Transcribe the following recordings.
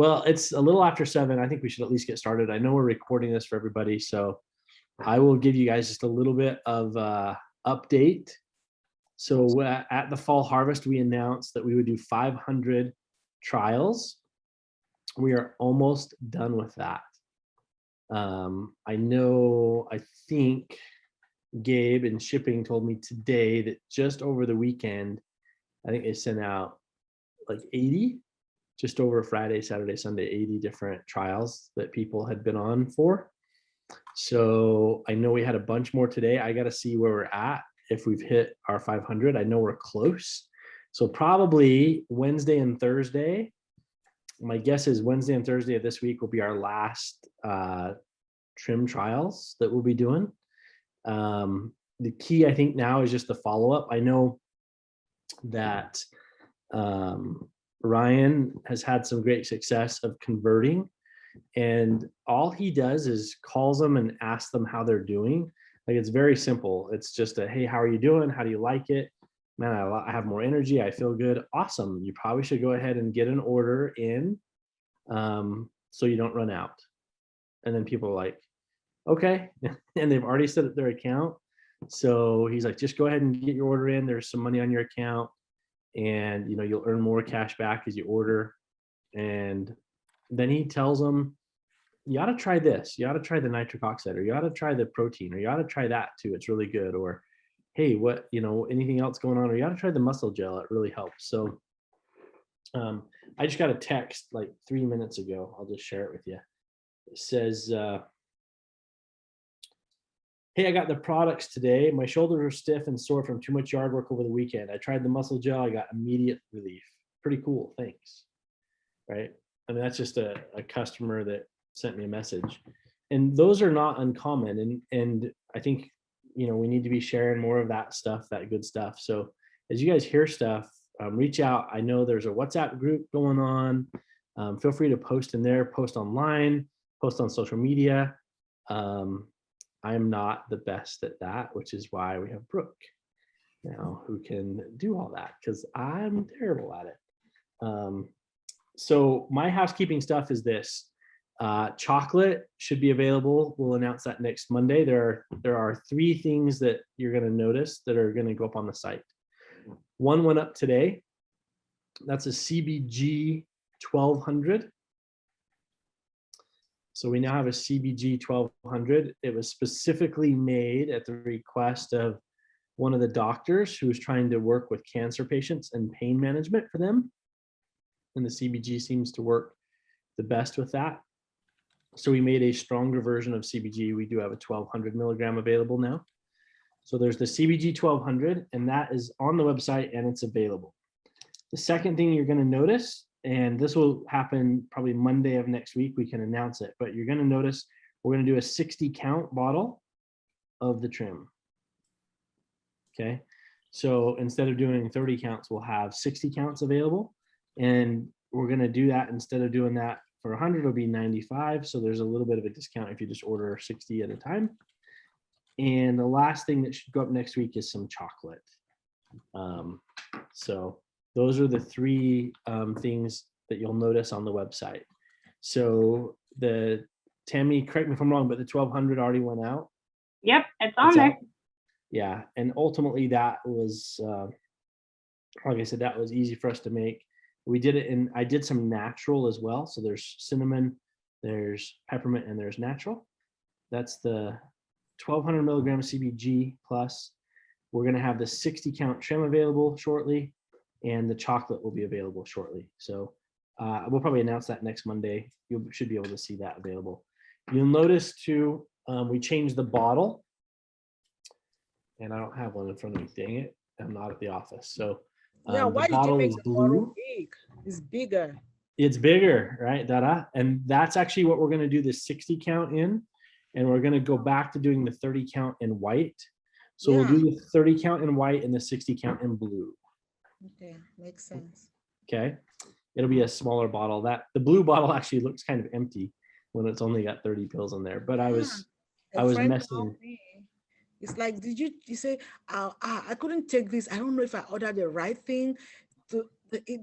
Well, it's a little after 7. I think we should at least get started. I know we're recording this for everybody, so I will give you guys just a little bit of update. So at the fall harvest, we announced that we would do 500 trials. We are almost done with that. I think Gabe in shipping told me today that just over the weekend, I think they sent out like 80, just over Friday, Saturday, Sunday, 80 different trials that people had been on for. So I know we had a bunch more today. I got to see where we're at, if we've hit our 500. I know we're close. So probably Wednesday and Thursday. My guess is Wednesday and Thursday of this week will be our last trim trials that we'll be doing. The key, I think, now is just the follow-up. I know that Ryan has had some great success of converting, and all he does is calls them and asks them how they're doing. Like, it's very simple. It's just a, hey, how are you doing? How do you like it? Man, I have more energy. I feel good. Awesome. You probably should go ahead and get an order in so you don't run out. And then people are like, okay. And they've already set up their account. So he's like, just go ahead and get your order in. There's some money on your account, and you'll earn more cash back as you order. And then he tells them, you ought to try this. You ought to try the nitric oxide, or you ought to try the protein, or you ought to try that too. It's really good. Or, hey, what, anything else going on? Or you ought to try the muscle gel. It really helps. So I just got a text like 3 minutes ago. I'll just share it with you. It says, hey, I got the products today. My shoulders are stiff and sore from too much yard work over the weekend. I tried the muscle gel. I got immediate relief. Pretty cool. Thanks. Right. I mean, that's just a customer that sent me a message, and those are not uncommon. And I think, we need to be sharing more of that stuff, that good stuff. So as you guys hear stuff, reach out. I know there's a WhatsApp group going on. Feel free to post in there, post online, post on social media. I'm not the best at that, which is why we have Brooke now, who can do all that, because I'm terrible at it. So my housekeeping stuff is this. Chocolate should be available. We'll announce that next Monday. There are 3 things that you're going to notice that are going to go up on the site. One went up today. That's a CBG 1200. So we now have a CBG 1200. It was specifically made at the request of one of the doctors who was trying to work with cancer patients and pain management for them. And the CBG seems to work the best with that. So we made a stronger version of CBG. We do have a 1200 milligram available now. So there's the CBG 1200, and that is on the website and it's available. The second thing you're going to notice, and this will happen probably Monday of next week, we can announce it, but you're going to notice we're going to do a 60 count bottle of the trim. Okay. So instead of doing 30 counts, we'll have 60 counts available. And we're going to do that. Instead of doing that for 100, it'll be 95. So there's a little bit of a discount if you just order 60 at a time. And the last thing that should go up next week is some chocolate. So those are the 3 things that you'll notice on the website. So Tammy, correct me if I'm wrong, but the 1200 already went out. Yep, it's on there. Yeah, and ultimately that was, like I said, that was easy for us to make. We did it, and I did some natural as well. So there's cinnamon, there's peppermint, and there's natural. That's the 1200 milligram CBG plus. We're going to have the 60 count trim available shortly, and the chocolate will be available shortly. So we'll probably announce that next Monday. You should be able to see that available. You'll notice too, we changed the bottle, and I don't have one in front of me. Dang it, I'm not at the office. So yeah, why the bottle is blue. Big? It's bigger. It's bigger, right, Dada? And that's actually what we're going to do the 60 count in, and we're going to go back to doing the 30 count in white. So we'll do the 30 count in white and the 60 count in blue. Okay, makes sense. Okay, it'll be a smaller bottle. That the blue bottle actually looks kind of empty when it's only got 30 pills in there. But I was messing. It's like, did you say, I couldn't take this. I don't know if I ordered the right thing.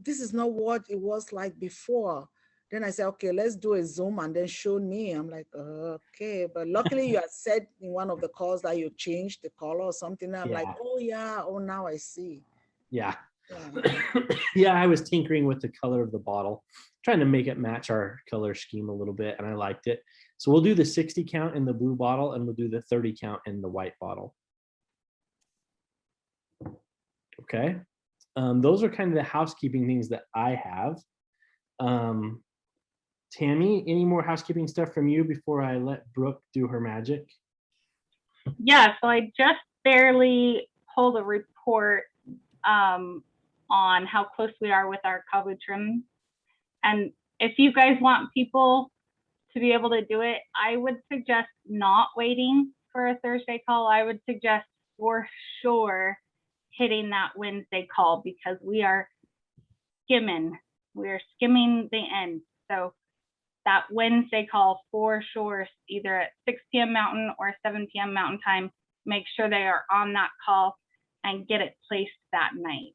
This is not what it was like before. Then I said, okay, let's do a Zoom, and then showed me. I'm like, okay. But luckily you had said in one of the calls that you changed the color or something. I'm like, Yeah. oh yeah, oh now I see. Yeah. Yeah. Yeah, I was tinkering with the color of the bottle, trying to make it match our color scheme a little bit, and I liked it. So we'll do the 60 count in the blue bottle, and we'll do the 30 count in the white bottle. Okay. Those are kind of the housekeeping things that I have. Tammy, any more housekeeping stuff from you before I let Brooke do her magic? Yeah, so I just barely pulled a report on how close we are with our cowboy trim. And if you guys want people to be able to do it, I would suggest not waiting for a Thursday call. I would suggest for sure hitting that Wednesday call, because we are skimming the end. So that Wednesday call for sure, either at 6 p.m. Mountain or 7 p.m. Mountain time, make sure they are on that call and get it placed that night.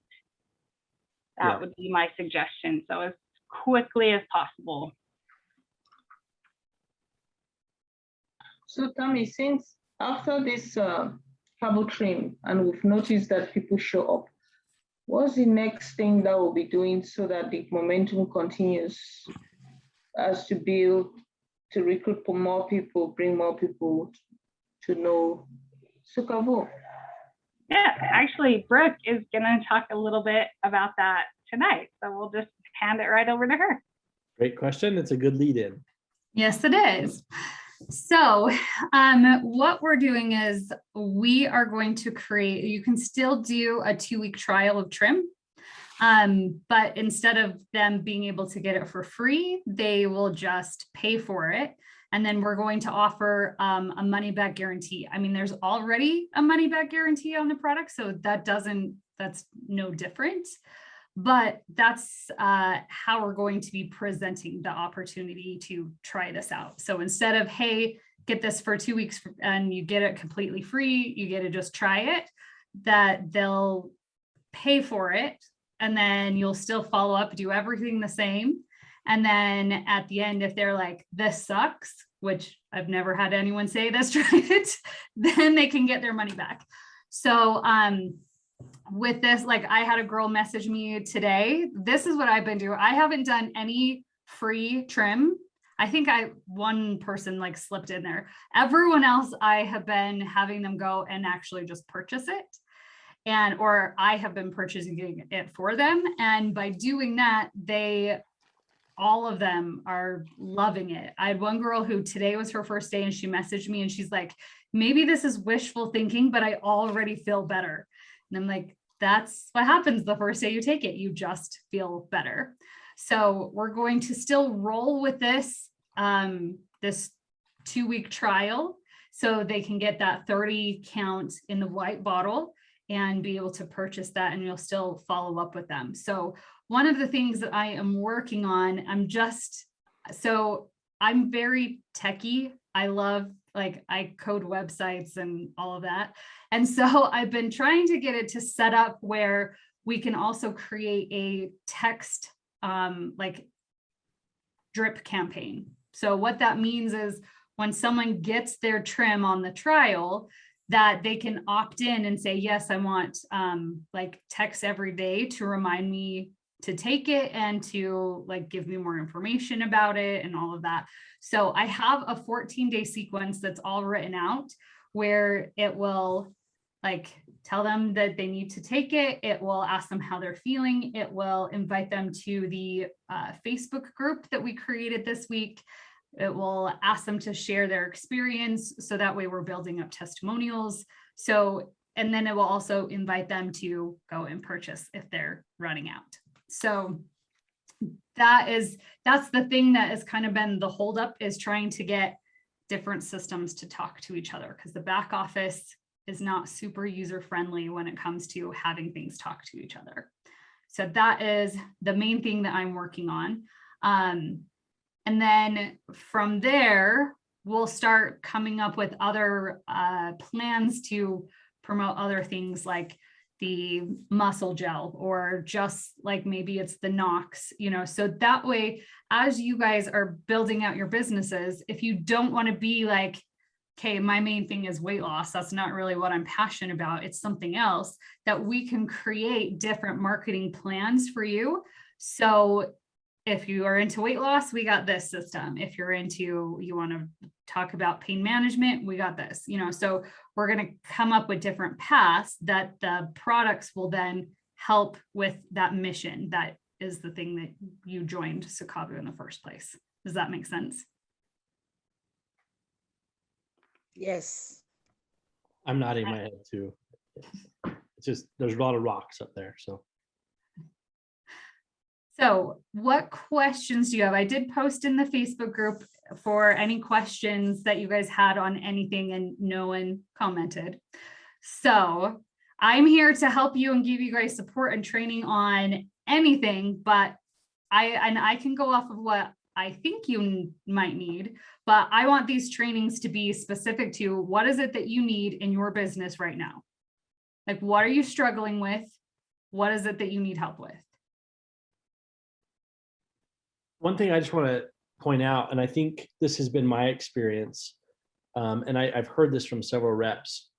That would be my suggestion. So as quickly as possible. So Tammy, since after this cabo trim, and we've noticed that people show up, what's the next thing that we'll be doing so that the momentum continues as to build, to recruit for more people, bring more people to know Sukavo? Yeah, actually, Brooke is going to talk a little bit about that tonight. So we'll just hand it right over to her. Great question. It's a good lead in. Yes, it is. So what we're doing is we are going to create, you can still do a 2-week trial of trim. But instead of them being able to get it for free, they will just pay for it. And then we're going to offer a money back guarantee. I mean, there's already a money back guarantee on the product, so that's no different. But that's how we're going to be presenting the opportunity to try this out. So instead of, hey, get this for 2 weeks and you get it completely free, you get to just try it, that they'll pay for it. And then you'll still follow up, do everything the same. And then at the end, if they're like, this sucks, which I've never had anyone say this, tried it, then they can get their money back. So with this, like I had a girl message me today. This is what I've been doing. I haven't done any free trim. I think one person like slipped in there. Everyone else, I have been having them go and actually just purchase it. Or I have been purchasing it for them. And by doing that, all of them are loving it. I had one girl who today was her first day and she messaged me and she's like, maybe this is wishful thinking, but I already feel better. And I'm like, that's what happens the first day you take it. You just feel better. So we're going to still roll with this 2-week trial so they can get that 30 count in the white bottle and be able to purchase that, and you'll still follow up with them. So one of the things that I am working on, I'm very techie. I love, I code websites and all of that. And so I've been trying to get it to set up where we can also create a text, drip campaign. So what that means is when someone gets their trim on the trial, that they can opt in and say, yes, I want text every day to remind me to take it and to give me more information about it and all of that. So I have a 14-day sequence that's all written out where it will tell them that they need to take it. It will ask them how they're feeling. It will invite them to the Facebook group that we created this week. It will ask them to share their experience. So that way we're building up testimonials. And then it will also invite them to go and purchase if they're running out. So that's the thing that has kind of been the holdup, is trying to get different systems to talk to each other, because the back office is not super user friendly when it comes to having things talk to each other. So that is the main thing that I'm working on. And then from there, we'll start coming up with other plans to promote other things like the muscle gel, or just like maybe it's the Knox, so that way, as you guys are building out your businesses, if you don't want to be like, okay, my main thing is weight loss, that's not really what I'm passionate about, it's something else, that we can create different marketing plans for you. So if you are into weight loss, we got this system. If you're into, you want to talk about pain management, we got this, so we're going to come up with different paths that the products will then help with that mission. That is the thing that you joined Sukavu in the first place. Does that make sense? Yes. I'm nodding my head too. It's just, there's a lot of rocks up there, so. So what questions do you have? I did post in the Facebook group for any questions that you guys had on anything, and no one commented. So I'm here to help you and give you guys support and training on anything, but I can go off of what I think you might need, but I want these trainings to be specific to what is it that you need in your business right now? Like, what are you struggling with? What is it that you need help with? One thing I just want to point out, and I think this has been my experience, and I've heard this from several reps,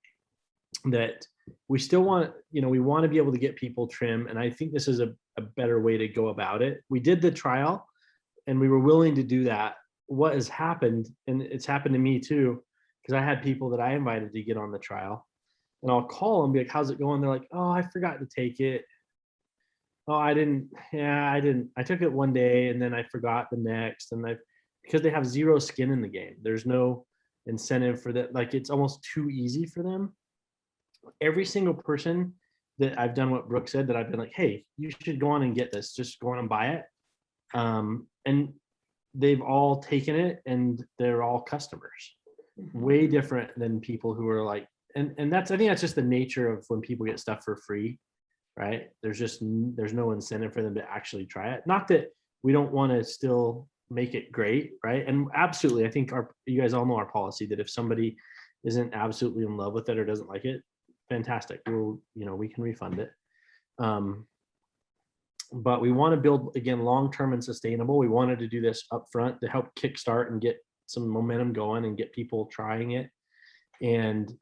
that we still want, we want to be able to get people trim. And I think this is a better way to go about it. We did the trial and we were willing to do that. What has happened, and it's happened to me too, because I had people that I invited to get on the trial, and I'll call them, be like, how's it going? They're like, oh, I forgot to take it. Oh, I didn't. I took it one day and then I forgot the next. And because they have zero skin in the game, there's no incentive for that. Like, it's almost too easy for them. Every single person that I've done what Brooke said, that I've been like, hey, you should go on and get this, just go on and buy it. And they've all taken it and they're all customers. Way different than people who are like, and that's, I think that's just the nature of when people get stuff for free. Right? There's no incentive for them to actually try it. Not that we don't want to still make it great, right? And absolutely, I think you guys all know our policy that if somebody isn't absolutely in love with it or doesn't like it, fantastic. We can refund it. But we want to build, again, long-term and sustainable. We wanted to do this up front to help kickstart and get some momentum going and get people trying it. And,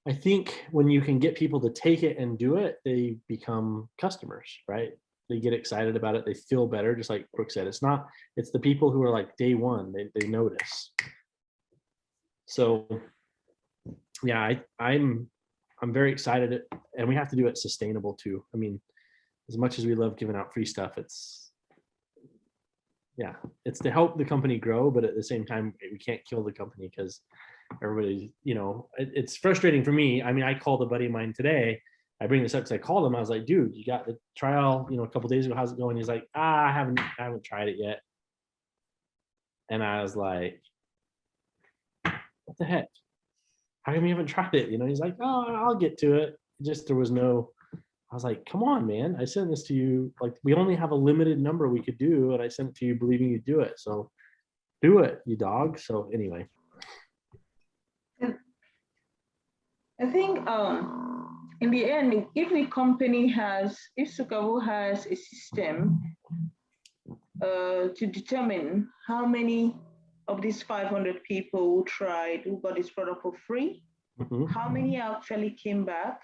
I think when you can get people to take it and do it, they become customers, right? They get excited about it. They feel better. Just like Brooke said, it's the people who are like day one, they notice. So yeah, I'm very excited, and we have to do it sustainable too. I mean, as much as we love giving out free stuff, it's to help the company grow, but at the same time, we can't kill the company because everybody, it's frustrating for me. I mean, I called a buddy of mine today. I bring this up because I called him. I was like, dude, you got the trial, a couple days ago. How's it going? He's like, I haven't tried it yet. And I was like, what the heck? How come you haven't tried it? He's like, oh, I'll get to it. I was like, come on, man. I sent this to you. Like, we only have a limited number we could do. And I sent it to you believing you'd do it. So do it, you dog. So anyway. I think in the end, if Sukavu has a system to determine how many of these 500 who got this product for free, how many actually came back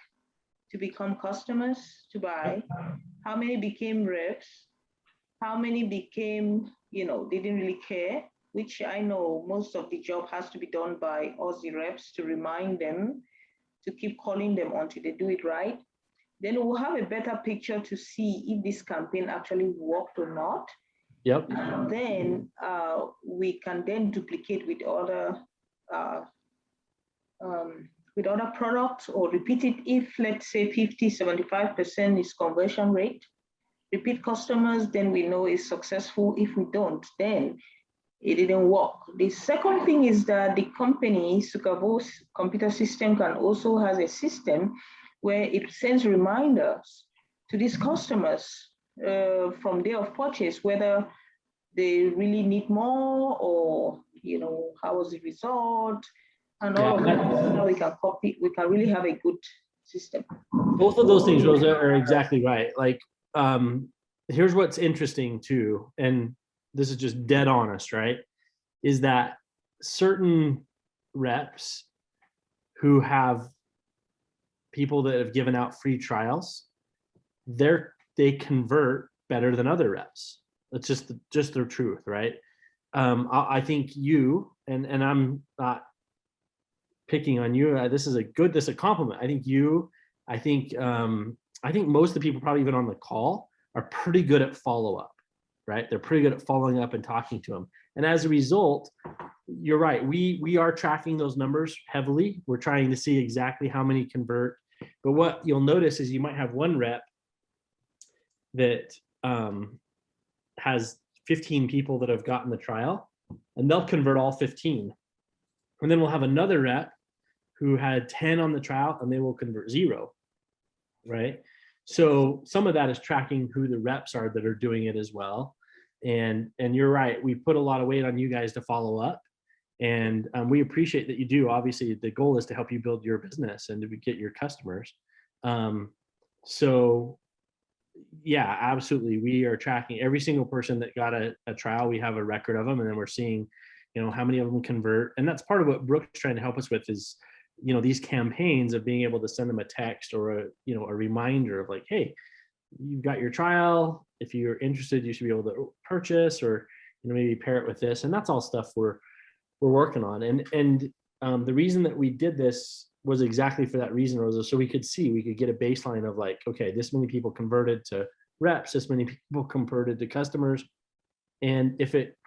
to become customers to buy, how many became reps, how many became, they didn't really care, which I know most of the job has to be done by us, the reps, to remind them to keep calling them until they do it right. Then we'll have a better picture to see if this campaign actually worked or not. Yep. And then we can then duplicate with other products, or repeat it if, let's say, 50-75% is conversion rate. Repeat customers, then we know it's successful. If we don't, then it didn't work. The second thing is that the company, Sukavu's computer system, can also has a system where it sends reminders to these customers from day of purchase, whether they really need more, or how was the result, and all of that. Now we can really have a good system. Both of those things, Rosa, are exactly right. Like, here's what's interesting too, and this is just dead honest, right? Is that certain reps who have people that have given out free trials, they convert better than other reps. That's just the truth, right? I think you, and I'm not picking on you. This is a compliment. I think most of the people probably even on the call are pretty good at follow-up, right? They're pretty good at following up and talking to them. And as a result, you're right. We are tracking those numbers heavily. We're trying to see exactly how many convert. But what you'll notice is you might have one rep that has 15 people that have gotten the trial, and they'll convert all 15. And then we'll have another rep who had 10 on the trial, and they will convert 0, right? So some of that is tracking who the reps are that are doing it as well. And you're right, we put a lot of weight on you guys to follow up, and we appreciate that you do. Obviously, the goal is to help you build your business and to get your customers. So yeah, absolutely. We are tracking every single person that got a trial. We have a record of them, and then we're seeing, how many of them convert. And that's part of what Brooke's trying to help us with is, these campaigns of being able to send them a text or a reminder of like, hey, you've got your trial. If you're interested, you should be able to purchase, or maybe pair it with this. And that's all stuff we're working on. And the reason that we did this was exactly for that reason, Rosa. So we could get a baseline of like, okay, this many people converted to reps, this many people converted to customers. And if it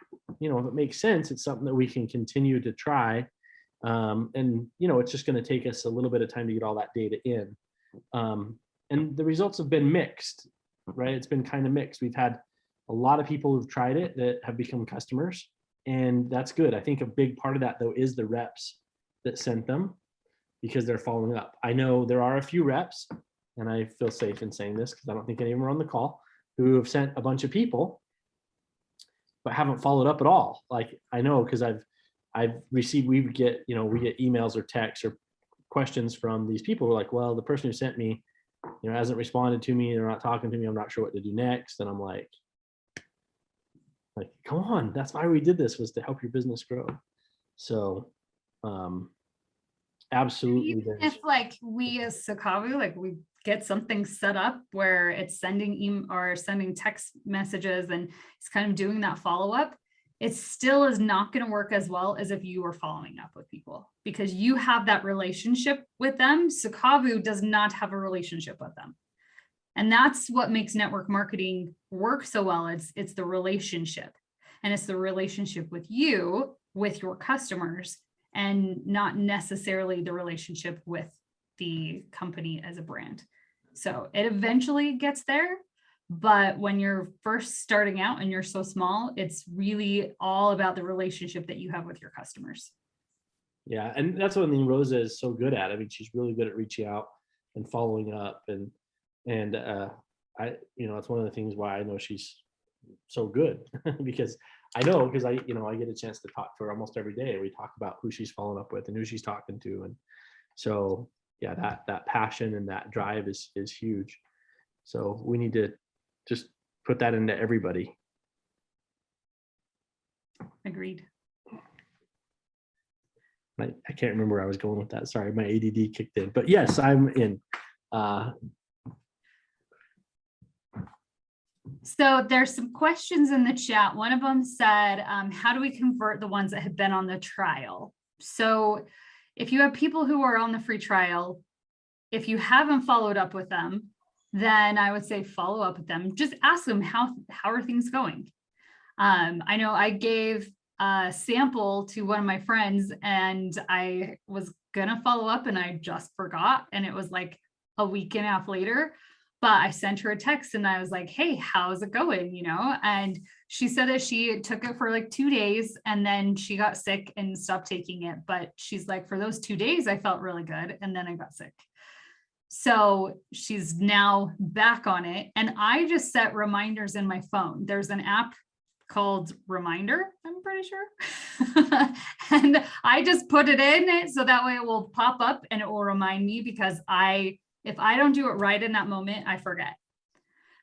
makes sense, it's something that we can continue to try. And it's just going to take us a little bit of time to get all that data in. And the results have been mixed, right? It's been kind of mixed. We've had a lot of people who've tried it that have become customers, and that's good. I think a big part of that though is the reps that sent them, because they're following up. I know there are a few reps, and I feel safe in saying this because I don't think any of them are on the call, who have sent a bunch of people but haven't followed up at all. Like, I know because we get emails or texts or questions from these people who are like, well, the person who sent me hasn't responded to me, they're not talking to me, I'm not sure what to do next. And I'm like, come on, that's why we did this, was to help your business grow. So absolutely. Even if we as Socavu, we get something set up where it's sending email or sending text messages and it's kind of doing that follow-up, it still is not going to work as well as if you were following up with people, because you have that relationship with them. Socavu does not have a relationship with them. And that's what makes network marketing work so well. It's the relationship, and it's the relationship with you, with your customers, and not necessarily the relationship with the company as a brand. So it eventually gets there, but when you're first starting out and you're so small, it's really all about the relationship that you have with your customers. Yeah, and that's one thing Rosa is so good at. I mean, she's really good at reaching out and following up, and that's one of the things why I know she's so good because I get a chance to talk to her almost every day. We talk about who she's following up with and who she's talking to, and so yeah, that passion and that drive is huge. So we need to just put that into everybody. Agreed. I can't remember where I was going with that. Sorry, my ADD kicked in. But yes, I'm in. So there's some questions in the chat. One of them said, how do we convert the ones that have been on the trial? So if you have people who are on the free trial, if you haven't followed up with them, then I would say follow up with them. Just ask them, how are things going? I know I gave a sample to one of my friends and I was gonna follow up and I just forgot. And it was like a week and a half later, but I sent her a text and I was like, hey, how's it going? And she said that she took it for like 2 days and then she got sick and stopped taking it. But she's like, for those 2 days, I felt really good. And then I got sick. So she's now back on it. And I just set reminders in my phone. There's an app called Reminder, I'm pretty sure. And I just put it in it so that way it will pop up and it will remind me, because I If I don't do it right in that moment, I forget.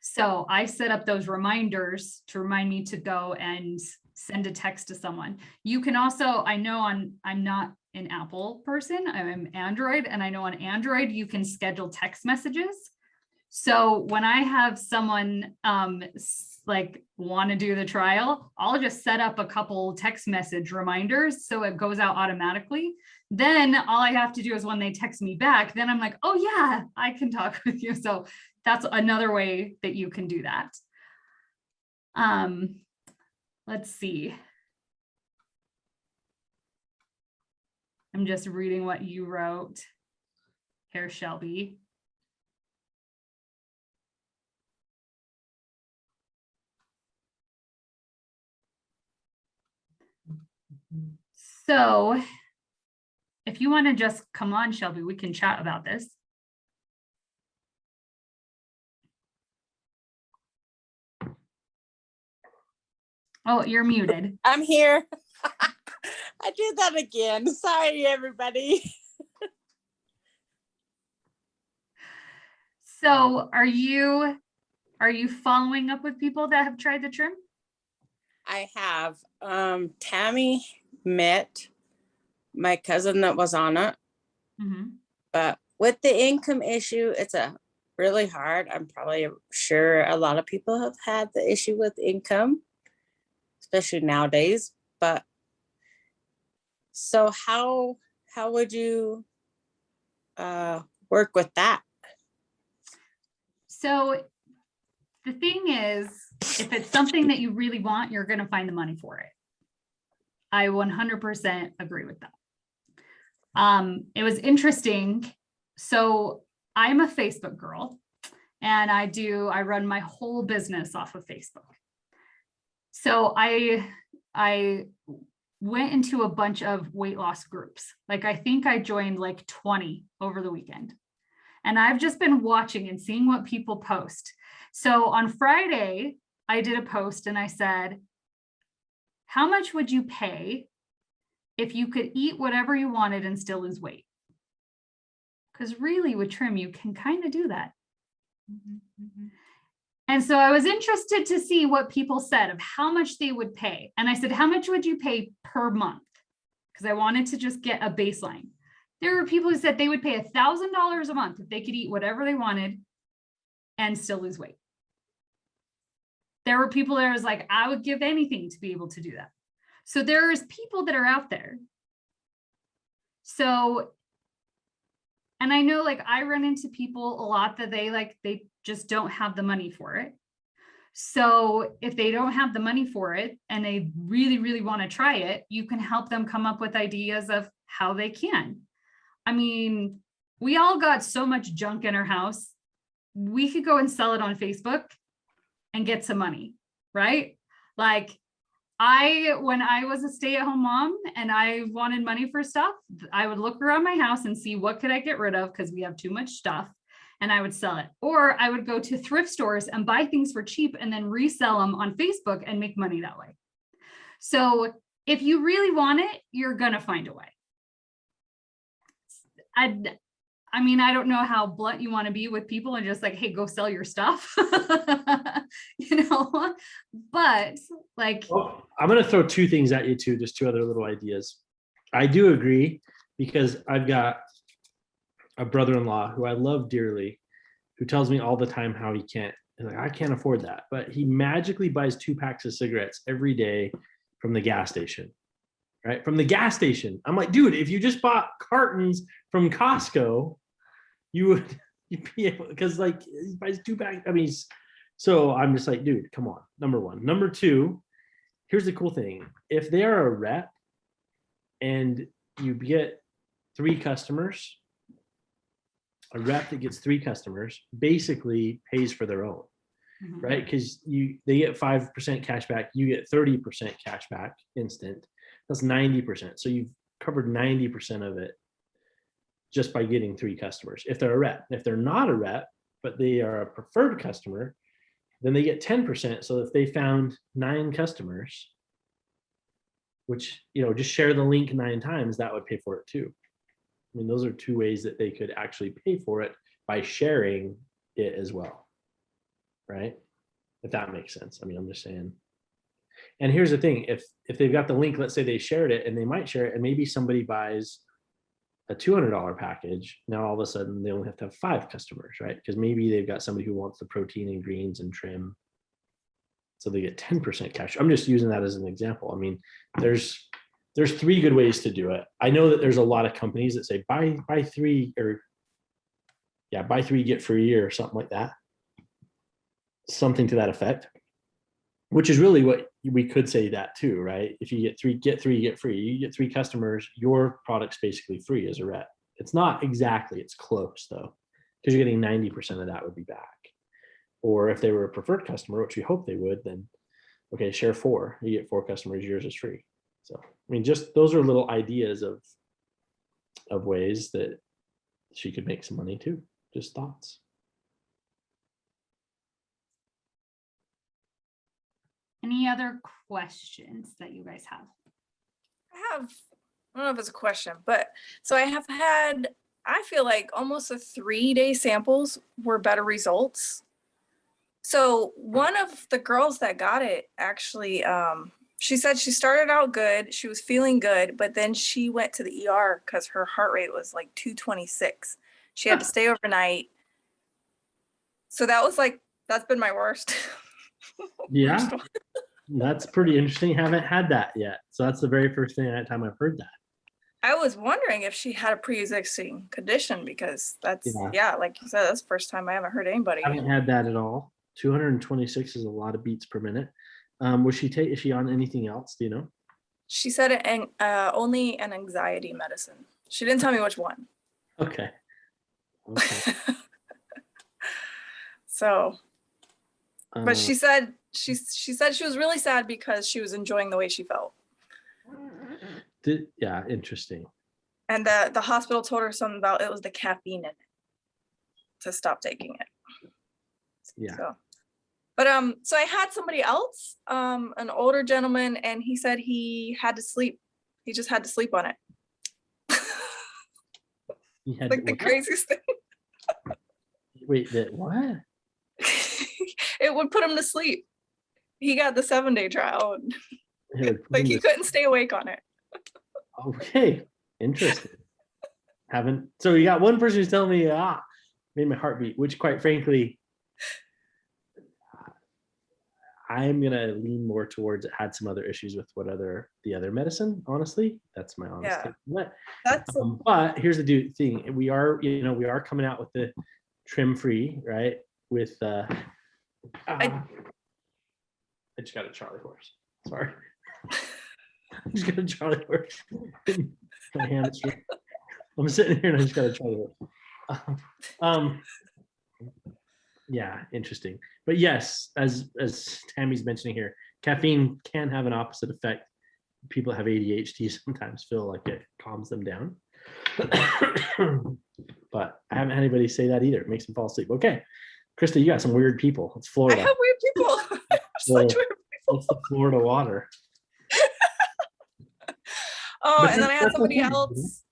So I set up those reminders to remind me to go and send a text to someone. You can also, I know I'm not an Apple person, I'm Android, and I know on Android, you can schedule text messages. So when I have someone like want to do the trial, I'll just set up a couple text message reminders so it goes out automatically. Then all I have to do is when they text me back, then I'm like, oh yeah, I can talk with you. So that's another way that you can do that. Let's see. I'm just reading what you wrote here, Shelby. So if you want to just come on, Shelby, we can chat about this. Oh, you're muted. I'm here. I did that again. Sorry, everybody. So are you following up with people that have tried the trim? I have Tammy met my cousin that was on it, but with the income issue, it's a really hard. I'm probably sure a lot of people have had the issue with income, especially nowadays. But so how would you work with that? So the thing is, if it's something that you really want, you're going to find the money for it. I 100% agree with that. It was interesting. So I'm a Facebook girl, and I run my whole business off of Facebook. So I went into a bunch of weight loss groups. Like I think I joined like 20 over the weekend. And I've just been watching and seeing what people post. So on Friday, I did a post and I said, how much would you pay if you could eat whatever you wanted and still lose weight? Because really with trim, you can kind of do that. And so I was interested to see what people said of how much they would pay. And I said, how much would you pay per month? Because I wanted to just get a baseline. There were people who said they would pay $1,000 a month if they could eat whatever they wanted and still lose weight. There were people that was like, I would give anything to be able to do that. So there's people that are out there. So, and I know like I run into people a lot that they just don't have the money for it. So if they don't have the money for it and they really, really want to try it, you can help them come up with ideas of how they can. I mean, we all got so much junk in our house. We could go and sell it on Facebook and get some money, right? Like when I was a stay-at-home mom and I wanted money for stuff, I would look around my house and see what could I get rid of because we have too much stuff, and I would sell it. Or I would go to thrift stores and buy things for cheap and then resell them on Facebook and make money that way. So if you really want it, you're gonna find a way. I mean, I don't know how blunt you want to be with people and just like, hey, go sell your stuff, but like. Well, I'm going to throw two things at you too, just two other little ideas. I do agree because I've got a brother-in-law who I love dearly, who tells me all the time how he can't, and like, I can't afford that, but he magically buys 2 packs of cigarettes every day from the gas station. Right? From the gas station. I'm like, dude, if you just bought cartons from Costco, you'd be able, because like he buys 2 packs. I mean, so I'm just like, dude, come on. Number one. Number two, here's the cool thing. If they are a rep and you get 3 customers, a rep that gets 3 customers basically pays for their own. Right? Because they get 5% cash back, you get 30% cash back instant. That's 90%. So you've covered 90% of it just by getting 3 customers. If they're a rep, if they're not a rep, but they are a preferred customer, then they get 10%. So if they found 9 customers, which, just share the link 9 times, that would pay for it too. I mean, those are 2 ways that they could actually pay for it by sharing it as well, right? If that makes sense. I mean, I'm just saying. And here's the thing, if they've got the link, let's say they shared it, and they might share it, and maybe somebody buys a $200 package, now all of a sudden they only have to have 5 customers, right? Because maybe they've got somebody who wants the protein and greens and trim, so they get 10% cash. I'm just using that as an example. I mean, there's 3 good ways to do it. I know that there's a lot of companies that say buy 3, or buy 3 get free, or something like that, something to that effect, which is really what we could say that too, right? If you get 3 get free, you get 3 customers, your product's basically free as a rep. It's not exactly, it's close though, because you're getting 90% of that would be back. Or if they were a preferred customer, which we hope they would, then okay, share 4, you get 4 customers, yours is free. So I mean, just those are little ideas of ways that she could make some money too. Just thoughts. Any other questions that you guys have? I don't know if it's a question, but so I feel like almost the 3-day samples were better results. So one of the girls that got it actually, she said she started out good, she was feeling good, but then she went to the ER because her heart rate was like 226. She had to stay overnight. So that's been my worst. Yeah, that's pretty interesting. Haven't had that yet. So that's the very first time I've heard that. I was wondering if she had a pre-existing condition, because that's, like you said, that's the first time I haven't heard anybody. I haven't had that at all. 226 is a lot of beats per minute. Is she on anything else? Do you know? She said only an anxiety medicine. She didn't tell me which one. Okay. So, but she said she was really sad because she was enjoying the way she felt. Interesting. And the hospital told her something about it was the caffeine in it to stop taking it. Yeah. So I had somebody else, an older gentleman, and he said he had to sleep. He just had to sleep on it. Like the craziest thing. Wait, what? It would put him to sleep. He got the 7-day trial. Like he couldn't stay awake on it. Okay, interesting. So you got one person who's telling me, made my heart beat, which quite frankly, I'm gonna lean more towards it had some other issues with the other medicine. Honestly, that's my honest take. But here's the thing: we are coming out with the trim free, right? With I just got a Charlie horse. Sorry, I just got a Charlie horse. My hamstring. I'm sitting here and I just got a Charlie horse. Yeah, interesting. But yes, as Tammy's mentioning here, caffeine can have an opposite effect. People that have ADHD sometimes feel like it calms them down. But I haven't had anybody say that either. It makes them fall asleep. Okay, Krista, you got some weird people. It's Florida. I have weird people. Such weird people. It's the Florida water. And then I had somebody else.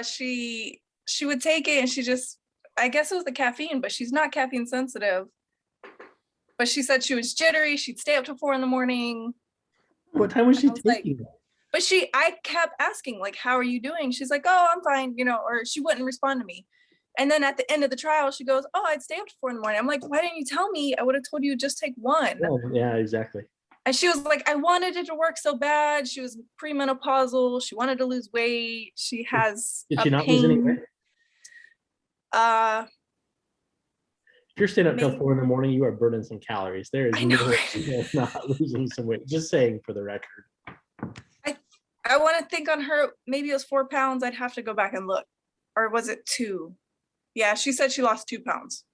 She would take it and she just, I guess it was the caffeine, but she's not caffeine sensitive. But she said she was jittery. She'd stay up till 4 a.m. What time was she taking it? But I kept asking, like, how are you doing? She's like, oh, I'm fine, or she wouldn't respond to me. And then at the end of the trial, she goes, oh, I'd stay up till 4 a.m. I'm like, why didn't you tell me? I would have told you just take 1. Oh, yeah, exactly. And she was like, I wanted it to work so bad. She was premenopausal. She wanted to lose weight. She has Did she not lose any weight? If you're staying up till 4 a.m, you are burning some calories. There is no way you're not losing some weight. Just saying for the record. I want to think on her, maybe it was 4 pounds. I'd have to go back and look. Or was it 2? Yeah, she said she lost 2 pounds.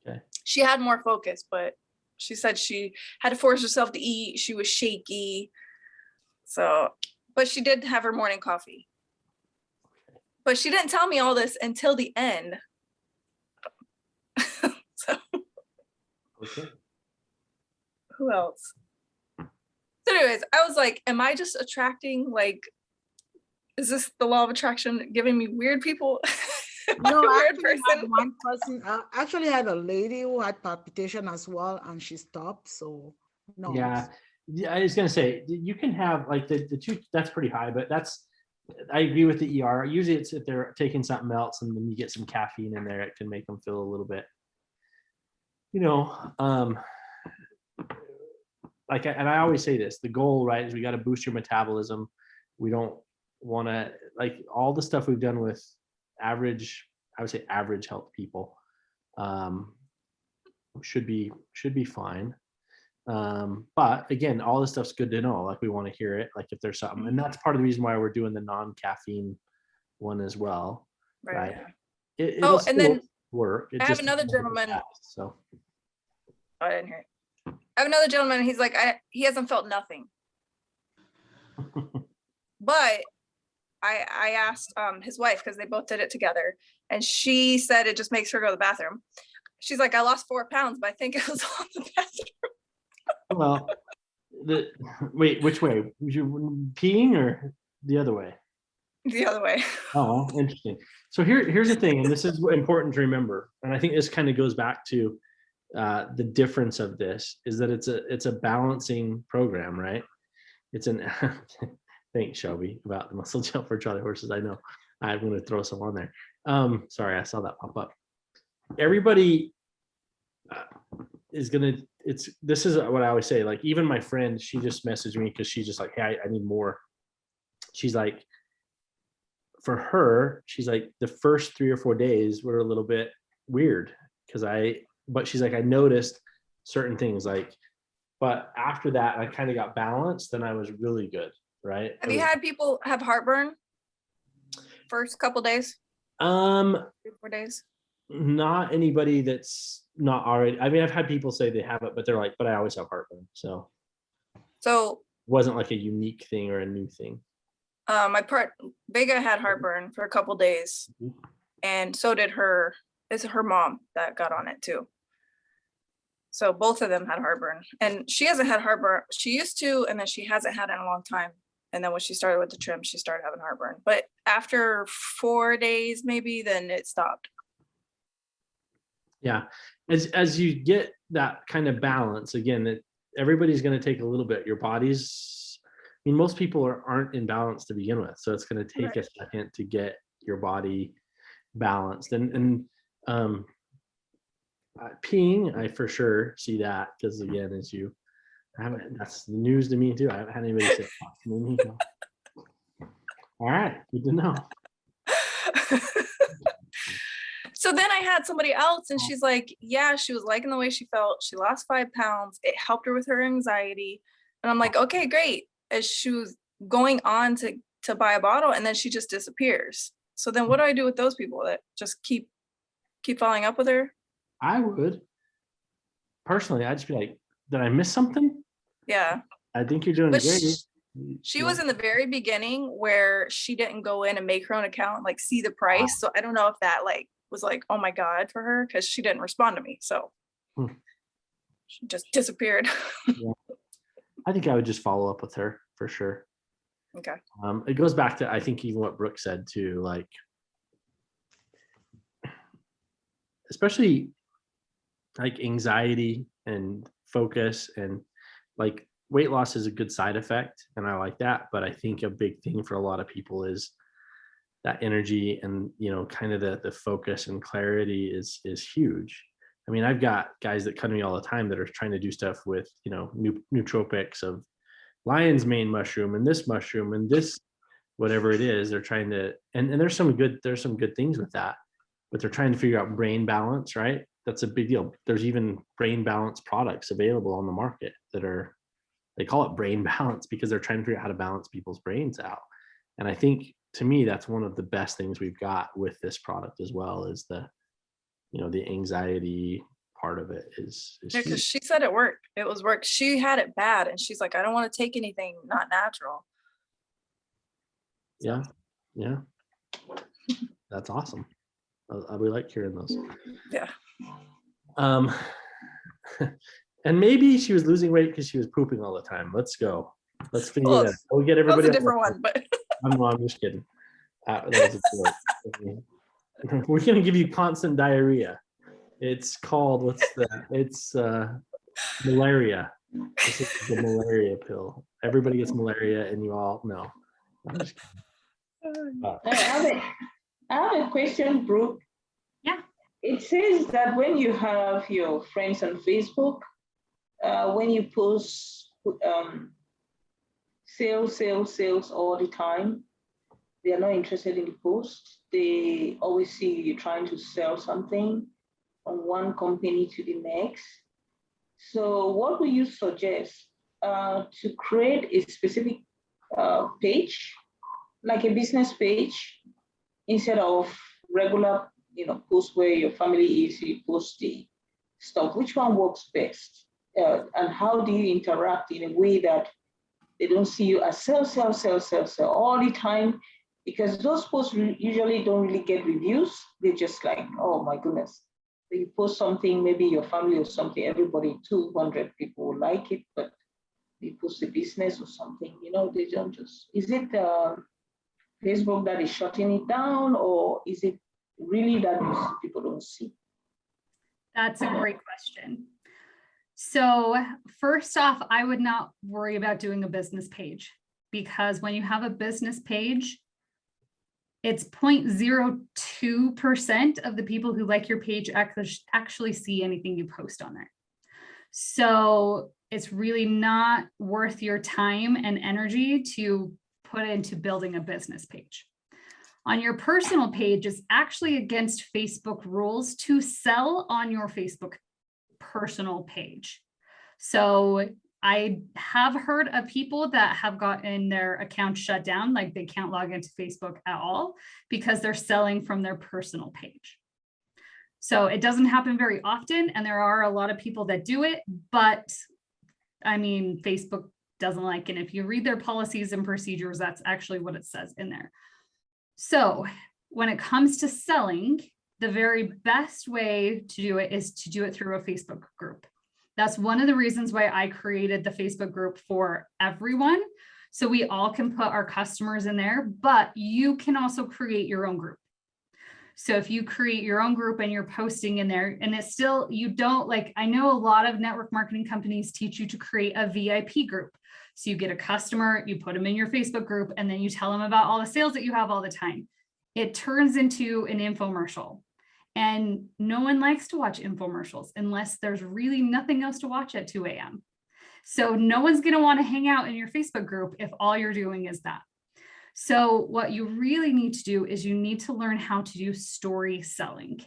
Okay. She had more focus, but she said she had to force herself to eat. She was shaky. So, but she did have her morning coffee. But she didn't tell me all this until the end. So, okay. Who else? So anyways, I was like, am I just attracting, like, is this the law of attraction giving me weird people? No, I Weird actually had person. one person. I actually had a lady who had palpitation as well, and she stopped. So no. Yeah. Yeah, I was gonna say you can have like the two. That's pretty high, but that's. I agree with the ER. Usually, it's if they're taking something else, and then you get some caffeine in there, it can make them feel a little bit. Like, and I always say this: the goal, right, is we got to boost your metabolism. We don't want to like all the stuff we've done with average. I would say average health people should be fine. But again, all this stuff's good to know. Like we want to hear it. Like if there's something, and that's part of the reason why we're doing the non-caffeine one as well, right? It'll and then work. I have another gentleman. So I didn't hear it. I have another gentleman. He's like, he hasn't felt nothing. But I asked his wife because they both did it together, and she said it just makes her go to the bathroom. She's like, I lost 4 pounds, but I think it was on the bathroom. Well, wait, which way? Was you peeing or the other way? The other way. Oh, interesting. So here's the thing, and this is important to remember, and I think this kind of goes back to the difference of this is that it's a balancing program, right? It's an thanks, Shelby, about the muscle gel for Charlie horses. I know I'm going to throw some on there. Sorry, I saw that pop up. Everybody is gonna. This is what I always say. Like even my friend, she just messaged me because she's just like, hey, I need more. She's like, for her, she's like the first 3 or 4 days were a little bit weird but she's like, I noticed certain things like, but after that, I kind of got balanced and I was really good, right? Have you had people have heartburn first couple days? 3 or 4 days? Not anybody that's not already. I mean, I've had people say they have it, but they're like, but I always have heartburn. So it wasn't like a unique thing or a new thing. Vega had heartburn for a couple days, and so did her. It's her mom that got on it too. So both of them had heartburn, and she hasn't had heartburn. She used to, and then she hasn't had it in a long time. And then when she started with the trim, she started having heartburn. But after 4 days, maybe, then it stopped. Yeah, as you get that kind of balance, again, that everybody's going to take a little bit. Your body's, I mean, most people aren't in balance to begin with, so it's going to take a second to get your body balanced. And peeing, I for sure see that because again, that's the news to me too. I haven't had anybody say, all right, good to know. So then I had somebody else, and she's like, yeah, she was liking the way she felt. She lost 5 pounds. It helped her with her anxiety. And I'm like, okay, great. As she was going on to buy a bottle, and then she just disappears. So then what do I do with those people that just keep following up with her? I would. Personally, I'd just be like, did I miss something? Yeah. I think you're doing great. She was in the very beginning where she didn't go in and make her own account, like see the price. So I don't know if that was like, oh my God, for her, because she didn't respond to me. So she just disappeared. Yeah. I think I would just follow up with her for sure. Okay. It goes back to, I think, even what Brooke said too, like, especially like anxiety and focus, and like weight loss is a good side effect, and I like that. But I think a big thing for a lot of people is that energy and, kind of the focus and clarity is huge. I mean, I've got guys that come to me all the time that are trying to do stuff with, nootropics of lion's mane mushroom and this whatever it is. They're trying to, and there's some good things with that, but they're trying to figure out brain balance, right? That's a big deal. There's even brain balance products available on the market they call it brain balance because they're trying to figure out how to balance people's brains out. And I think, to me, that's one of the best things we've got with this product as well, is the anxiety part of it is because she said it worked. It was work. She had it bad, and she's like, I don't want to take anything not natural. Yeah. That's awesome. We like hearing those. Yeah. And maybe she was losing weight because she was pooping all the time. Let's go. Let's figure that out. We'll get everybody. That was a different one, but I'm just kidding. That was a joke. We're gonna give you constant diarrhea. It's called, what's that? It's malaria. This is the malaria pill. Everybody gets malaria, and you all know. I'm just kidding. I have a question, Brooke. Yeah. It says that when you have your friends on Facebook, when you post sales all the time, they are not interested in the post. They always see you trying to sell something from one company to the next. So what would you suggest to create a specific page, like a business page, instead of regular, post where your family is, you post the stuff? Which one works best? And how do you interact in a way that they don't see you as sell all the time? Because those posts usually don't really get reviews. They're just like, oh my goodness. You post something, maybe your family or something, everybody, 200 people will like it, but you post a business or something, they don't just, is it Facebook that is shutting it down, or is it really that people don't see? That's a great question. So first off, I would not worry about doing a business page, because when you have a business page, it's 0.02% of the people who like your page actually see anything you post on there. So it's really not worth your time and energy to put into building a business page. On your personal page, it's actually against Facebook rules to sell on your Facebook personal page. So I have heard of people that have gotten their account shut down, like they can't log into Facebook at all because they're selling from their personal page. So it doesn't happen very often, and there are a lot of people that do it, but I mean, Facebook doesn't like it. If you read their policies and procedures, that's actually what it says in there. So when it comes to selling, the very best way to do it is to do it through a Facebook group. That's one of the reasons why I created the Facebook group for everyone. So we all can put our customers in there, but you can also create your own group. So if you create your own group and you're posting in there, and it's still, you don't like, I know a lot of network marketing companies teach you to create a VIP group. So you get a customer, you put them in your Facebook group, and then you tell them about all the sales that you have all the time. It turns into an infomercial. And no one likes to watch infomercials unless there's really nothing else to watch at 2 a.m. So no one's going to want to hang out in your Facebook group if all you're doing is that. So what you really need to do is you need to learn how to do story selling.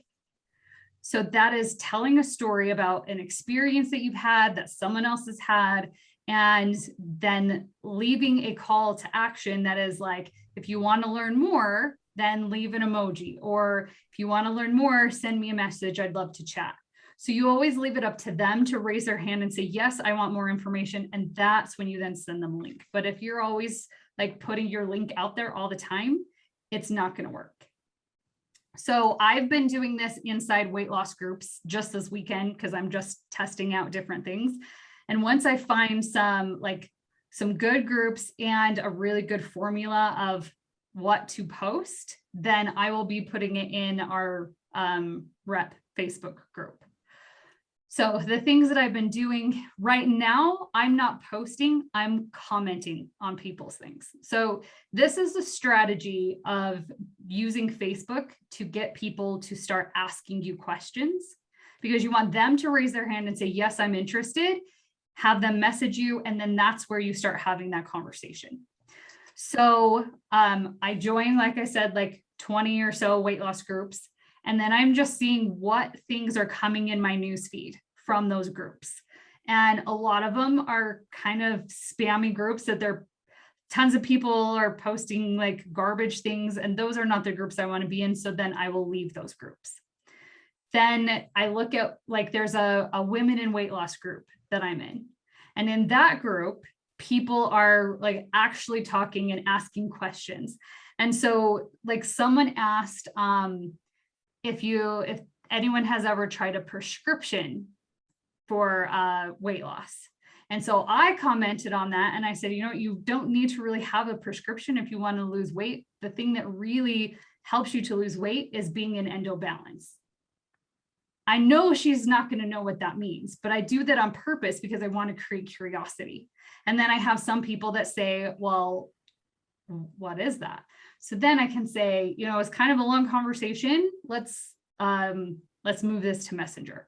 So that is telling a story about an experience that you've had, that someone else has had, and then leaving a call to action that is like, if you want to learn more, then leave an emoji, or if you want to learn more, send me a message. I'd love to chat. So you always leave it up to them to raise their hand and say, yes, I want more information. And that's when you then send them a link. But if you're always like putting your link out there all the time, it's not going to work. So I've been doing this inside weight loss groups just this weekend because I'm just testing out different things. And once I find some good groups and a really good formula of what to post, then I will be putting it in our rep Facebook group. So the things that I've been doing right now, I'm not posting, I'm commenting on people's things. So this is the strategy of using Facebook to get people to start asking you questions, because you want them to raise their hand and say, yes, I'm interested, have them message you, and then that's where you start having that conversation. So I joined, like I said, like 20 or so weight loss groups. And then I'm just seeing what things are coming in my newsfeed from those groups. And a lot of them are kind of spammy groups that tons of people are posting like garbage things. And those are not the groups I want to be in. So then I will leave those groups. Then I look at like, there's a women in weight loss group that I'm in. And in that group, people are like actually talking and asking questions. And so like someone asked if anyone has ever tried a prescription for weight loss. And so I commented on that and I said, you don't need to really have a prescription if you want to lose weight. The thing that really helps you to lose weight is being in endo balance. I know she's not going to know what that means, but I do that on purpose because I want to create curiosity. And then I have some people that say, well, what is that? So then I can say, you know, it's kind of a long conversation. Let's move this to Messenger.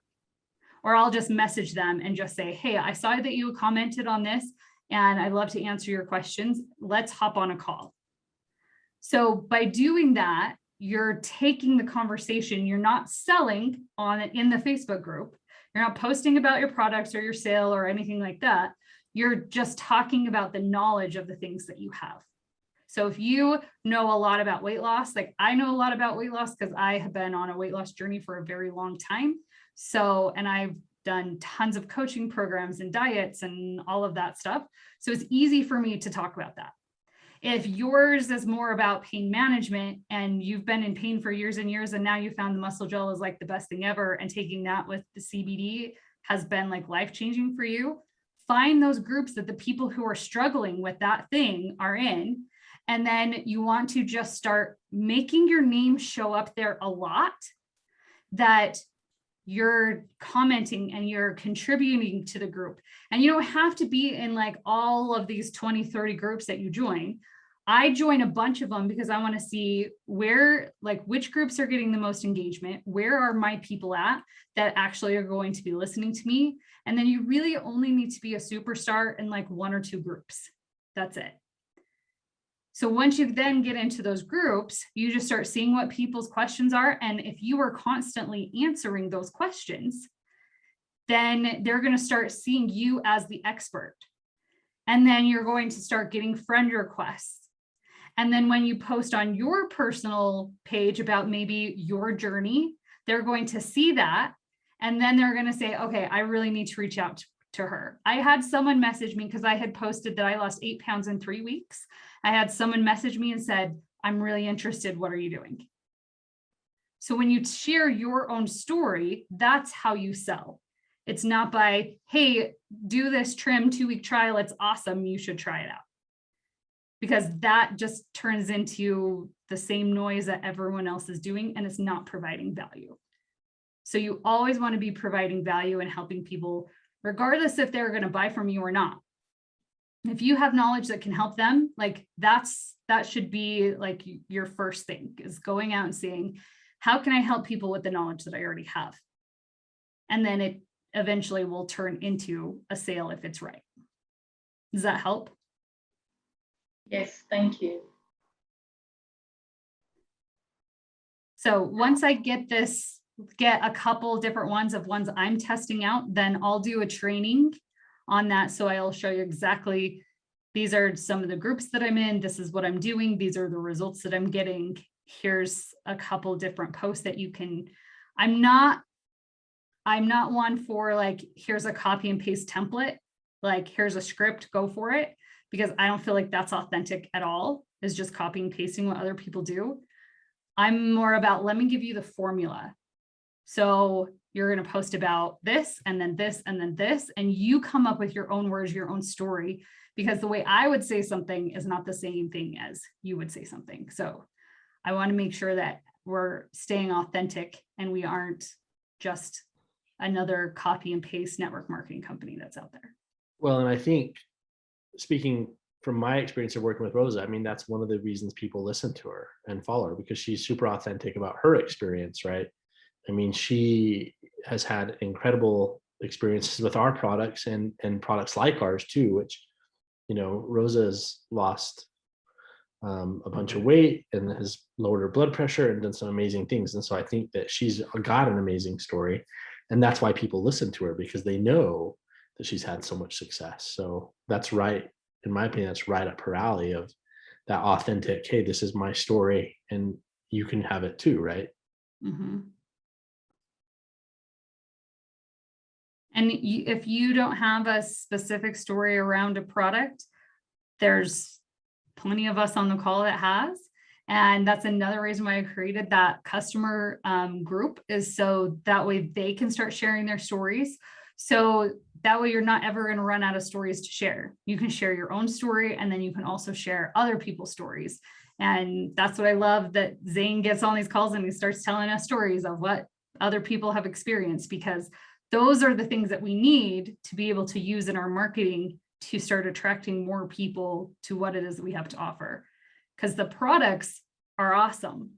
Or I'll just message them and just say, hey, I saw that you commented on this and I'd love to answer your questions. Let's hop on a call. So by doing that, you're taking the conversation, you're not selling on it in the Facebook group. You're not posting about your products or your sale or anything like that. You're just talking about the knowledge of the things that you have. So if you know a lot about weight loss, like I know a lot about weight loss because I have been on a weight loss journey for a very long time. So, and I've done tons of coaching programs and diets and all of that stuff. So it's easy for me to talk about that. If yours is more about pain management and you've been in pain for years and years, and now you found the muscle gel is like the best thing ever, and taking that with the CBD has been like life-changing for you, find those groups that the people who are struggling with that thing are in. And then you want to just start making your name show up there a lot, that you're commenting and you're contributing to the group. And you don't have to be in like all of these 20, 30 groups that you join. I join a bunch of them because I want to see where, like, which groups are getting the most engagement, where are my people at that actually are going to be listening to me. And then you really only need to be a superstar in like 1 or 2 groups. That's it. So once you then get into those groups, you just start seeing what people's questions are. And if you are constantly answering those questions, then they're going to start seeing you as the expert. And then you're going to start getting friend requests. And then when you post on your personal page about maybe your journey, they're going to see that. And then they're going to say, okay, I really need to reach out to her. I had someone message me because I had posted that I lost 8 pounds in 3 weeks. I had someone message me and said, I'm really interested. What are you doing? So when you share your own story, that's how you sell. It's not by, hey, do this trim 2-week trial. It's awesome. You should try it out. Because that just turns into the same noise that everyone else is doing, and it's not providing value. So you always want to be providing value and helping people, regardless if they're going to buy from you or not. If you have knowledge that can help them, like that should be like your first thing, is going out and saying, how can I help people with the knowledge that I already have? And then it eventually will turn into a sale if it's right. Does that help? Yes, thank you. So once I get a couple different ones I'm testing out, then I'll do a training on that. So I'll show you exactly, these are some of the groups that I'm in. This is what I'm doing. These are the results that I'm getting. Here's a couple different posts that you can, I'm not one for like, here's a copy and paste template. Like, here's a script, go for it. Because I don't feel like that's authentic at all, is just copying and pasting what other people do. I'm more about, let me give you the formula. So you're going to post about this, and then this, and then this, and you come up with your own words, your own story, because the way I would say something is not the same thing as you would say something. So I want to make sure that we're staying authentic and we aren't just another copy and paste network marketing company that's out there. Well, and I think, speaking from my experience of working with Rosa, I mean, that's one of the reasons people listen to her and follow her, because she's super authentic about her experience, right? I mean, she has had incredible experiences with our products and products like ours too, which, you know, Rosa's lost a bunch of weight and has lowered her blood pressure and done some amazing things. And so I think that she's got an amazing story, and that's why people listen to her, because they know that she's had so much success. So that's right, in my opinion, that's right up her alley of that authentic, hey, this is my story and you can have it too, right? Mm-hmm. And if you don't have a specific story around a product, there's plenty of us on the call that has. And that's another reason why I created that customer group, is so that way they can start sharing their stories. So that way you're not ever going to run out of stories to share. You can share your own story, and then you can also share other people's stories. And that's what I love, that Zane gets on these calls and he starts telling us stories of what other people have experienced, because those are the things that we need to be able to use in our marketing to start attracting more people to what it is that we have to offer. Because the products are awesome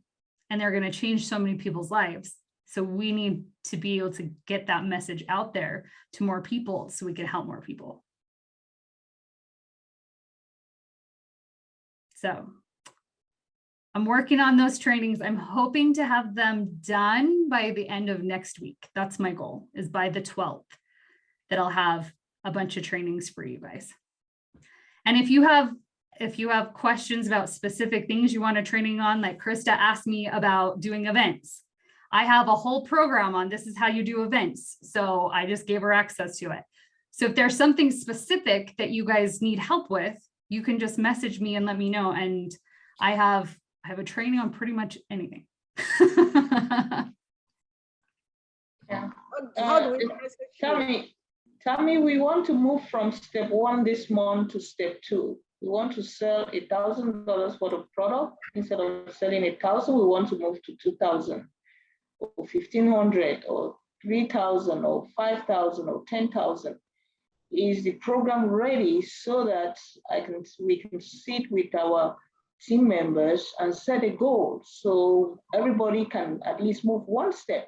and they're going to change so many people's lives. So we need to be able to get that message out there to more people so we can help more people. So I'm working on those trainings. I'm hoping to have them done by the end of next week. That's my goal, is by the 12th, that I'll have a bunch of trainings for you guys. And if you have questions about specific things you want a training on, like Krista asked me about doing events, I have a whole program on this is how you do events. So I just gave her access to it. So if there's something specific that you guys need help with, you can just message me and let me know. And I have a training on pretty much anything. Yeah. How do we Tammy, we want to move from step 1 this month to step 2. We want to sell $1,000 worth of product. Instead of selling 1,000, we want to move to 2,000 or 1,500 or 3,000 or 5,000 or 10,000. Is the program ready so that we can sit with our team members and set a goal so everybody can at least move one step?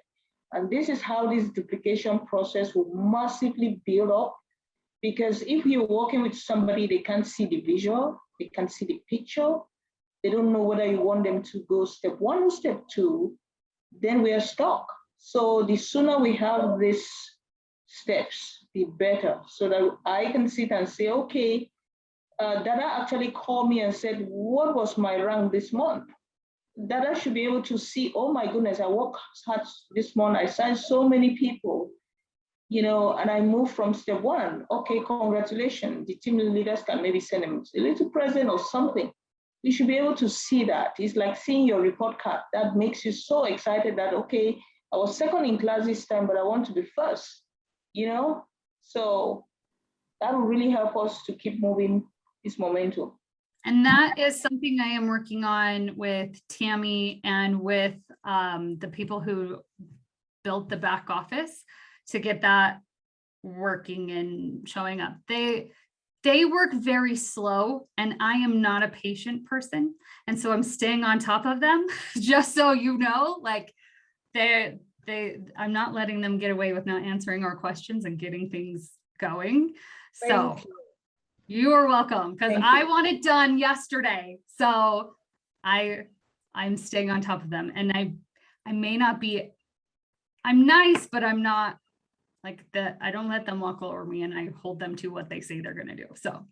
And this is how this duplication process will massively build up, because if you're working with somebody, they can't see the visual, they can't see the picture, they don't know whether you want them to go step 1 or step 2, then we are stuck. So the sooner we have these steps, the better, so that I can sit and say, okay, Dada actually called me and said, what was my rank this month? Dada should be able to see, oh my goodness, I worked hard this month, I signed so many people, you know, and I moved from step 1. Okay, congratulations. The team leaders can maybe send them a little present or something. We should be able to see that. It's like seeing your report card. That makes you so excited that, okay, I was second in class this time, but I want to be first, you know? So that will really help us to keep moving this momentum. And that is something I am working on with Tammy and with the people who built the back office to get that working and showing up. They work very slow, and I am not a patient person. And so I'm staying on top of them, just so you know, like I'm not letting them get away with not answering our questions and getting things going. So you are welcome, because I want it done yesterday. So I'm staying on top of them, and I may not be, I'm nice, but I'm not like that. I don't let them walk all over me, and I hold them to what they say they're going to do. So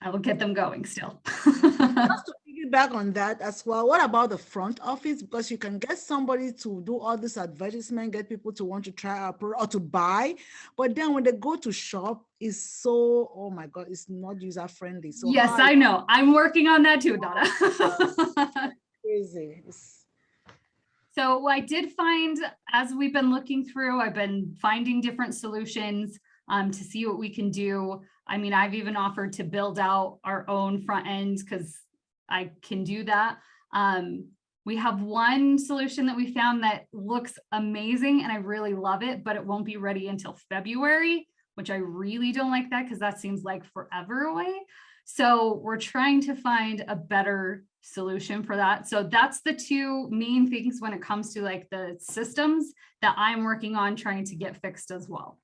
I will get them going still. Just to piggyback on that as well, what about the front office? Because you can get somebody to do all this advertisement, get people to want to try our product or to buy, but then when they go to shop, it's so, oh my God, it's not user friendly. So yes, I know. I'm working on that too, Donna. Crazy. So I did find, as we've been looking through, I've been finding different solutions to see what we can do. I mean, I've even offered to build out our own front ends because I can do that. We have one solution that we found that looks amazing and I really love it, but it won't be ready until February, which I really don't like that because that seems like forever away. So we're trying to find a better solution for that. So that's the two main things when it comes to like the systems that I'm working on trying to get fixed as well.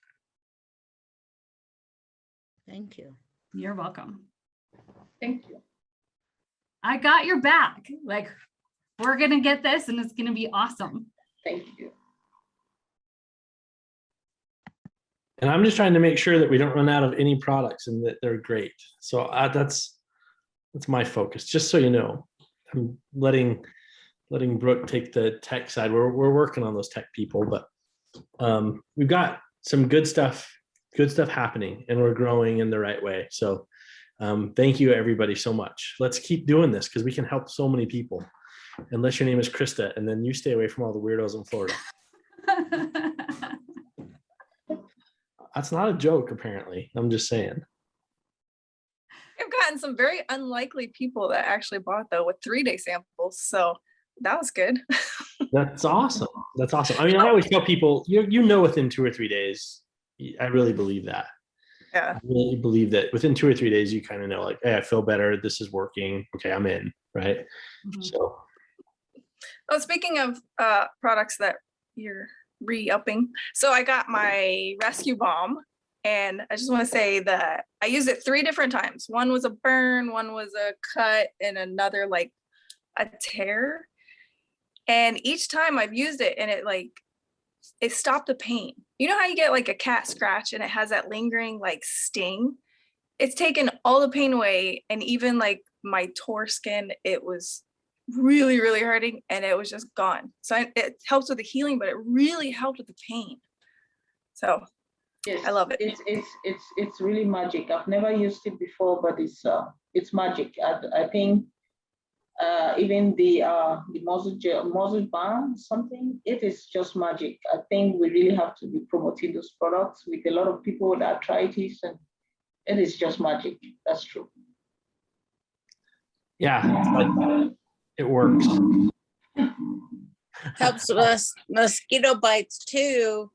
Thank you. You're welcome. Thank you. I got your back. Like, we're going to get this and it's going to be awesome. Thank you. And I'm just trying to make sure that we don't run out of any products and that they're great. So that's my focus, just so you know. I'm letting Brooke take the tech side. We're working on those tech people, but we've got some good stuff happening and we're growing in the right way. So thank you everybody so much. Let's keep doing this because we can help so many people. Unless your name is Krista, and then you stay away from all the weirdos in Florida. That's not a joke, apparently. I'm just saying. I've gotten had some very unlikely people that actually bought though with 3-day samples. So that was good. That's awesome. That's awesome. I mean, I always tell people, you know, within 2 or 3 days, I really believe that. Yeah. I really believe that within 2 or 3 days, you kind of know, like, hey, I feel better. This is working. Okay, I'm in, right? So. Oh, speaking of products that you're re-upping, so I got my Rescue Balm, and I just want to say that I used it 3 different times. One was a burn, one was a cut, and another like a tear. And each time I've used it, and it stopped the pain. You know how you get like a cat scratch and it has that lingering like sting? It's taken all the pain away, and even like my tore skin, it was really, really hurting, and it was just gone. So it helps with the healing, but it really helped with the pain. So Yes, I love it. It's really magic. I've never used it before, but it's magic. I think even the muscle balm, something, it is just magic. I think we really have to be promoting those products with a lot of people with arthritis, and it is just magic. That's true. Yeah, it works. Helps with mosquito bites too.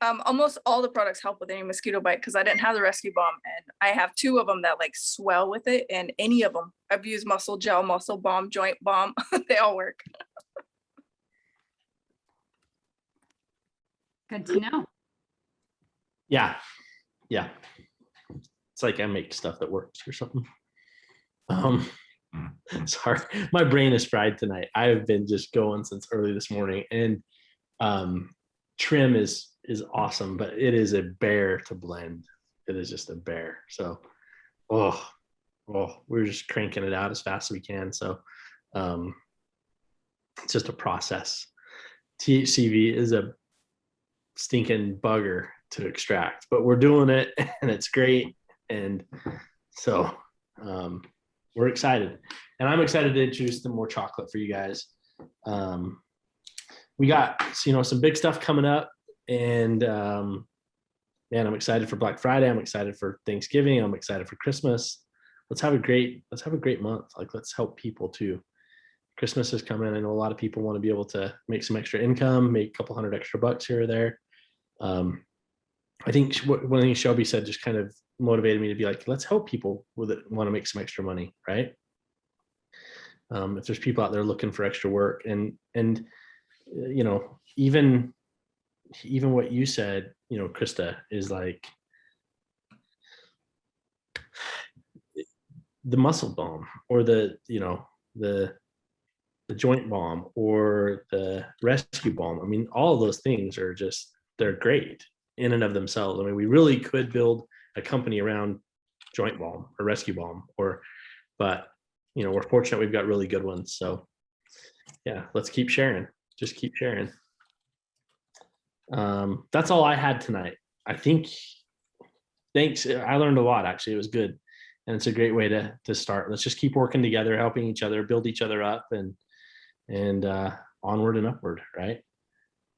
Almost all the products help with any mosquito bite because I didn't have the Rescue Balm, and I have 2 of them that like swell with it, and any of them. I've used muscle gel, muscle balm, joint balm. They all work. Good to know. Yeah. It's like I make stuff that works or something. Sorry, my brain is fried tonight. I have been just going since early this morning, and trim is awesome, but it is a bear to blend. It is just a bear. So, we're just cranking it out as fast as we can. So, it's just a process. THCV is a stinking bugger to extract, but we're doing it, and it's great. And so, we're excited, and I'm excited to introduce some more chocolate for you guys. We got, some big stuff coming up, and man, I'm excited for Black Friday. I'm excited for Thanksgiving. I'm excited for Christmas. Let's have a great month. Like, let's help people too. Christmas is coming. I know a lot of people want to be able to make some extra income, make a couple $100 extra bucks here or there. I think one thing Shelby said just kind of motivated me to be like, let's help people with it, want to make some extra money, right? If there's people out there looking for extra work, and even what you said, Krista, is like the muscle balm, or the joint balm, or the Rescue Balm. I mean, all of those things are they're great in and of themselves. I mean, we really could build a company around joint balm or Rescue Balm, but we're fortunate we've got really good ones. So yeah, let's keep sharing. Just keep sharing. That's all I had tonight. I think, thanks. I learned a lot, actually. It was good. And it's a great way to start. Let's just keep working together, helping each other, build each other up, and onward and upward, right?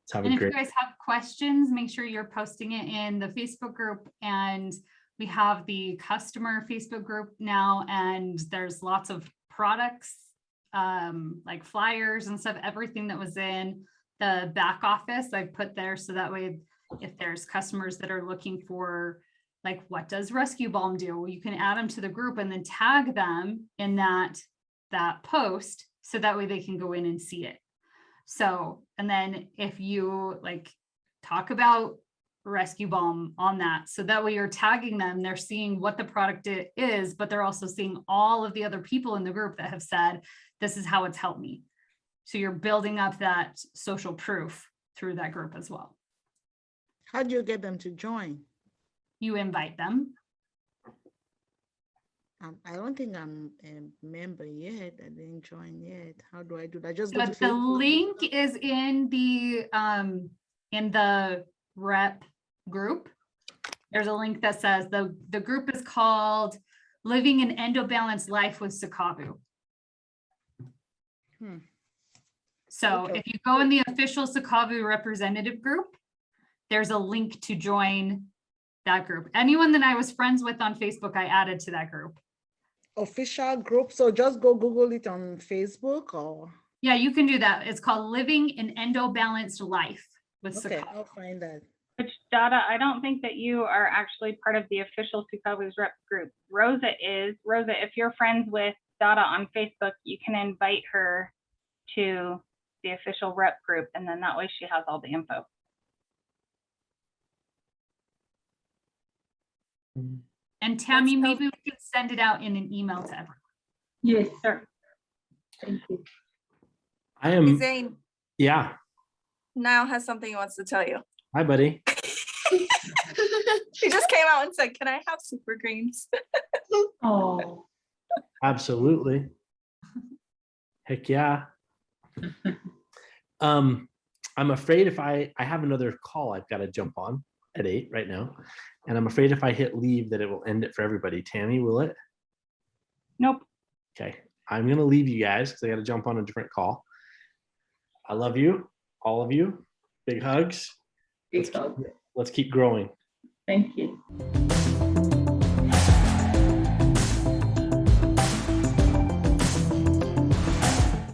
Let's have and a if great. You guys have questions, make sure you're posting it in the Facebook group, and we have the customer Facebook group now, and there's lots of products, like flyers and stuff, everything that was in the back office I've put there, so that way if there's customers that are looking for, like, what does Rescue Balm do, you can add them to the group and then tag them in that post, so that way they can go in and see it. So, and then if you talk about Rescue Balm on that, so that way you're tagging them, they're seeing what the product is, but they're also seeing all of the other people in the group that have said, this is how it's helped me. So you're building up that social proof through that group as well. How do you get them to join? You invite them. I don't think I'm a member yet. I didn't join yet. How do I do that? Just So go to the Facebook. link is in the rep group. There's a link that says the group is called Living an Endo-Balanced Life with Sakavu. So Okay. if you go in the official Sakavu representative group, there's a link to join that group. Anyone that I was friends with on Facebook, I added to that group. Official group. So just go Google it on Facebook or. Yeah, you can do that. It's called Living an Endo Balanced Life with Okay, Sakala. I'll find that. Which, Dada, I don't think that you are actually part of the official Two Cowboys Rep group. Rosa is. Rosa, if you're friends with Dada on Facebook, you can invite her to the official rep group, and then that way she has all the info. And Tammy, That's maybe we could send it out in an email to everyone. Yes, Sure. thank you. I am, Zane, yeah. Niall has something he wants to tell you. Hi, buddy. He just came out and said, "Can I have super greens?" Oh, Absolutely. Heck yeah. I'm afraid if I have another call I've got to jump on at 8 right now. And I'm afraid if I hit leave that it will end it for everybody. Tammy, will it? Nope. Okay. I'm going to leave you guys because I got to jump on a different call. I love you, all of you. Big hugs. big hug. Let's keep growing. Thank you.